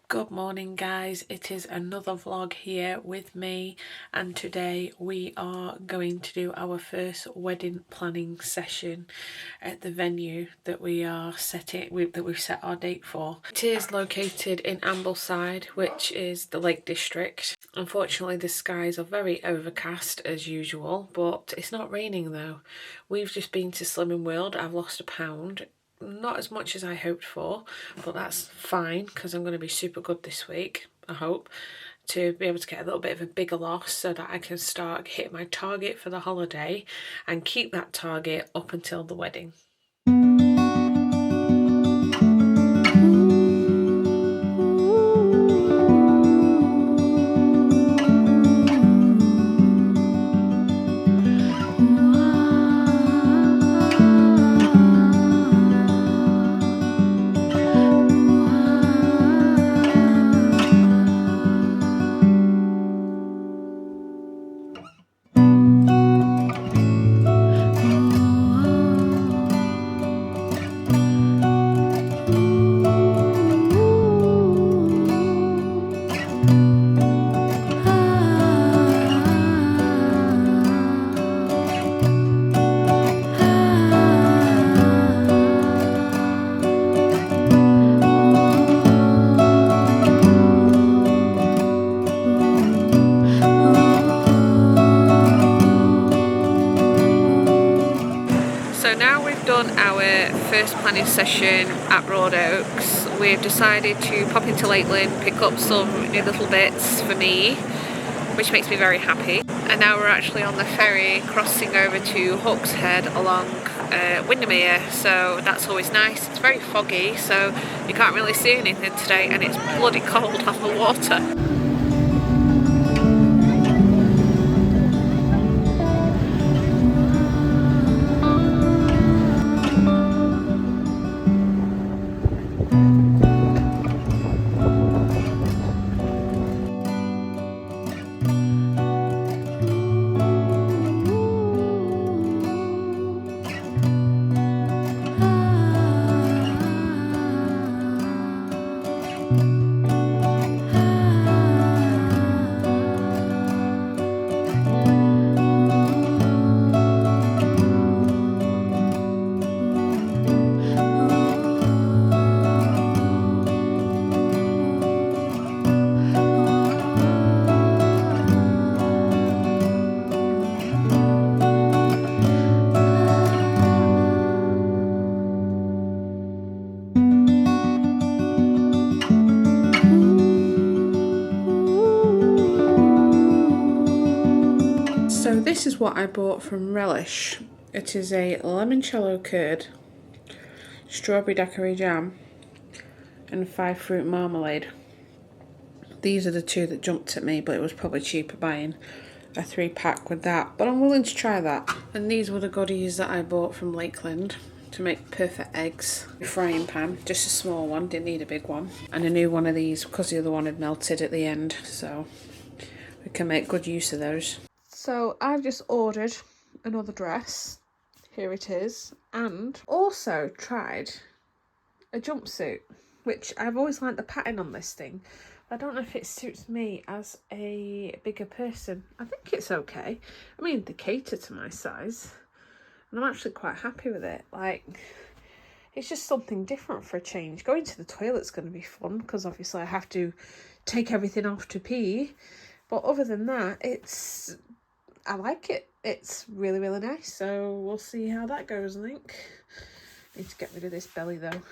Good morning guys, it is another vlog here with me, and today we are going to do our first wedding planning session at the venue that we've set our date for. It is located in Ambleside, which is the Lake District. Unfortunately the skies are very overcast as usual, but it's not raining though. We've just been to Slimming World. I've lost a pound. Not as much as I hoped for, but that's fine because I'm going to be super good this week, I hope, to be able to get a little bit of a bigger loss so that I can start hitting my target for the holiday and keep that target up until the wedding. Done our first planning session at Broadoaks. We've decided to pop into Lakeland, pick up some new little bits for me, which makes me very happy. And now we're actually on the ferry crossing over to Hawkshead along Windermere, so that's always nice. It's very foggy, so you can't really see anything today, and it's bloody cold on the water. So this is what I bought from Relish. It is a limoncello curd, strawberry daiquiri jam, and 5 fruit marmalade. These are the two that jumped at me, but it was probably cheaper buying a 3-pack with that. But I'm willing to try that. And these were the goodies that I bought from Lakeland to make perfect eggs. A frying pan, just a small one, didn't need a big one. And a new one of these because the other one had melted at the end, so we can make good use of those. So I've just ordered another dress, here it is, and also tried a jumpsuit, which I've always liked the pattern on this thing. I don't know if it suits me as a bigger person. I think it's okay. I mean, they cater to my size, and I'm actually quite happy with it. Like, it's just something different for a change. Going to the toilet's going to be fun, because obviously I have to take everything off to pee. But other than that, I like it. It's really, really nice. So we'll see how that goes, I think. Need to get rid of this belly though.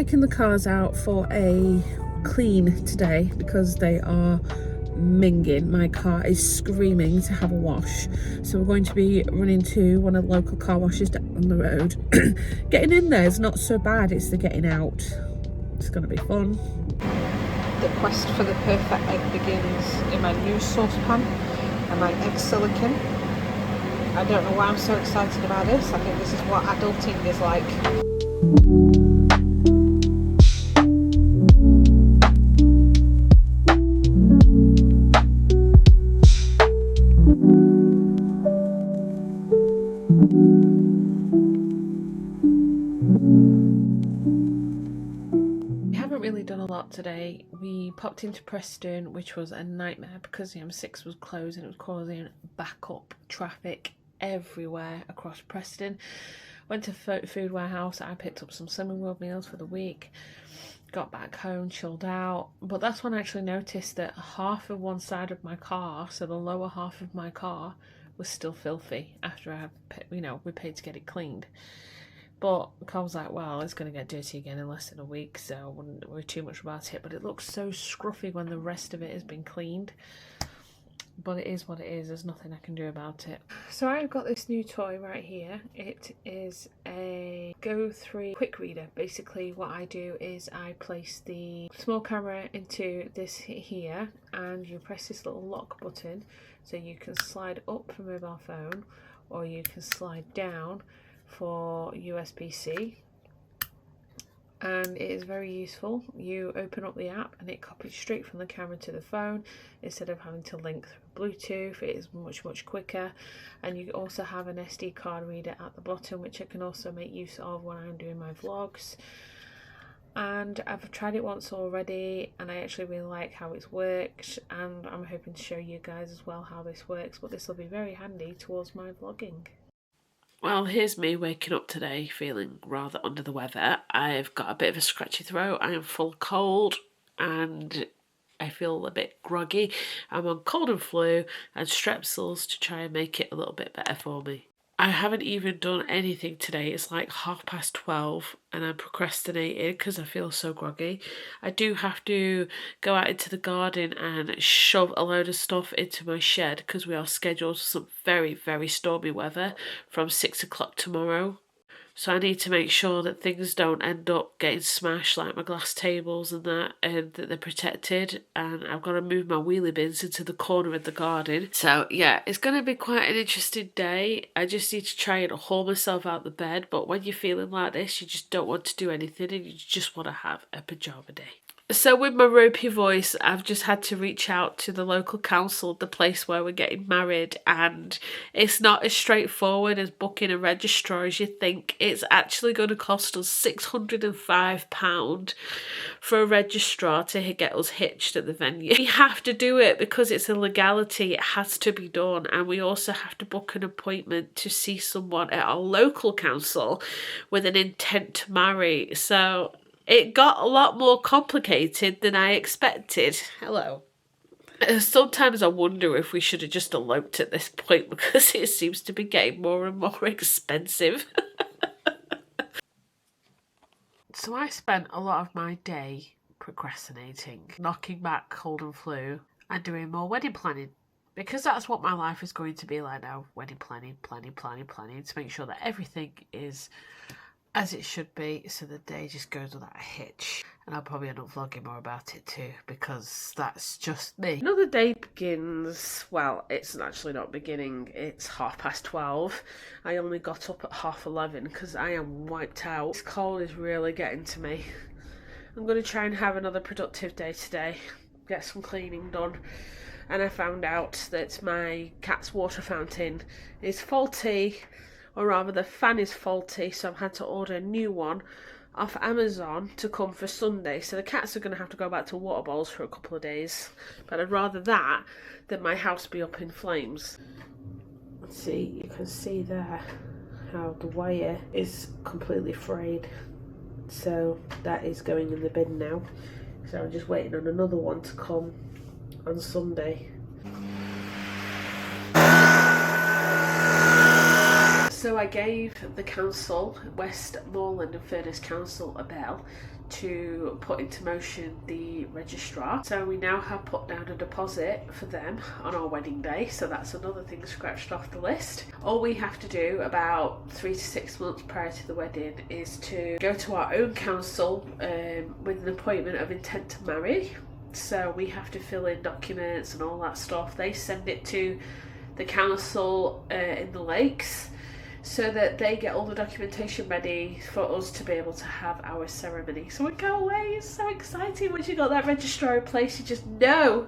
taking the cars out for a clean today because they are minging. My car is screaming to have a wash, so we're going to be running to one of the local car washes down the road. Getting in there is not so bad, it's the getting out. It's going to be fun. The quest for the perfect egg begins in my new saucepan and my egg silicone. I don't know why I'm so excited about this. I think this is what adulting is like. Today we popped into Preston, which was a nightmare because the M6 was closed and it was causing backup traffic everywhere across Preston. Went to Food Warehouse. I picked up some Slimming World meals for the week, got back home, chilled out, but that's when I actually noticed that half of one side of my car, so the lower half of my car, was still filthy after I had, we paid to get it cleaned. But I was like, well, it's going to get dirty again in less than a week, so I wouldn't worry too much about it. But it looks so scruffy when the rest of it has been cleaned. But it is what it is. There's nothing I can do about it. So I've got this new toy right here. It is a Go3 quick reader. Basically what I do is I place the small camera into this here, and you press this little lock button so you can slide up for mobile phone, or you can slide down for USB-C, and it is very useful. You open up the app and it copies straight from the camera to the phone instead of having to link through Bluetooth. It is much quicker, and you also have an SD card reader at the bottom, which I can also make use of when I'm doing my vlogs. And I've tried it once already and I actually really like how it's worked, and I'm hoping to show you guys as well how this works, but this will be very handy towards my vlogging. Well, here's me waking up today feeling rather under the weather. I've got a bit of a scratchy throat, I am full cold, and I feel a bit groggy. I'm on cold and flu and strepsils to try and make it a little bit better for me. I haven't even done anything today. It's like 12:30 and I'm procrastinating because I feel so groggy. I do have to go out into the garden and shove a load of stuff into my shed because we are scheduled for some very stormy weather from 6 o'clock tomorrow. So I need to make sure that things don't end up getting smashed, like my glass tables and that they're protected. And I've got to move my wheelie bins into the corner of the garden. So yeah, it's going to be quite an interesting day. I just need to try and haul myself out the bed. But when you're feeling like this, you just don't want to do anything and you just want to have a pajama day. So with my ropey voice, I've just had to reach out to the local council, the place where we're getting married, and it's not as straightforward as booking a registrar as you think. It's actually going to cost us £605 for a registrar to get us hitched at the venue. We have to do it because it's a legality, it has to be done, and we also have to book an appointment to see someone at our local council with an intent to marry. So it got a lot more complicated than I expected. Hello. Sometimes I wonder if we should have just eloped at this point because it seems to be getting more and more expensive. So I spent a lot of my day procrastinating, knocking back cold and flu, and doing more wedding planning. Because that's what my life is going to be like now. Wedding planning to make sure that everything is as it should be, so the day just goes without a hitch. And I'll probably end up vlogging more about it too, because that's just me. Another day begins, well, it's actually not beginning, it's 12:30. I only got up at 11:30 because I am wiped out. This cold is really getting to me. I'm going to try and have another productive day today, get some cleaning done. And I found out that my cat's water fountain is faulty, or rather the fan is faulty, so I've had to order a new one off Amazon to come for Sunday. So the cats are going to have to go back to water bowls for a couple of days. But I'd rather that than my house be up in flames. See, you can see there how the wire is completely frayed. So that is going in the bin now. So I'm just waiting on another one to come on Sunday. So I gave the council, Westmoreland and Furness Council, a bell to put into motion the registrar. So we now have put down a deposit for them on our wedding day, so that's another thing scratched off the list. All we have to do about 3 to 6 months prior to the wedding is to go to our own council with an appointment of intent to marry. So we have to fill in documents and all that stuff. They send it to the council in the Lakes, so that they get all the documentation ready for us to be able to have our ceremony. So we go away, it's so exciting. Once you got that registrar in place, you just know,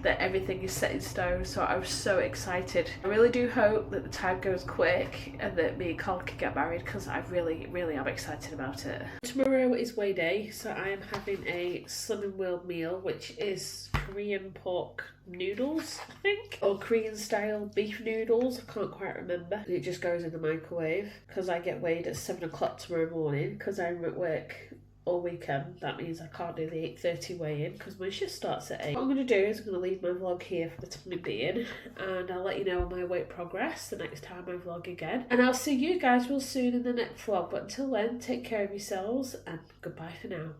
that everything is set in stone. So I was so excited. I really do hope that the time goes quick and that me and Colin can get married, because I really am excited about it. Tomorrow is weigh day, so I am having a Slimming World meal, which is Korean pork noodles, I think, or Korean style beef noodles, I can't quite remember. It just goes in the microwave because I get weighed at 7 o'clock tomorrow morning because I'm at work all weekend. That means I can't do the 8:30 weigh-in because my shift starts at 8. What I'm going to do is I'm going to leave my vlog here for the time being, and I'll let you know my weight progress the next time I vlog again, and I'll see you guys real soon in the next vlog. But until then, take care of yourselves and goodbye for now.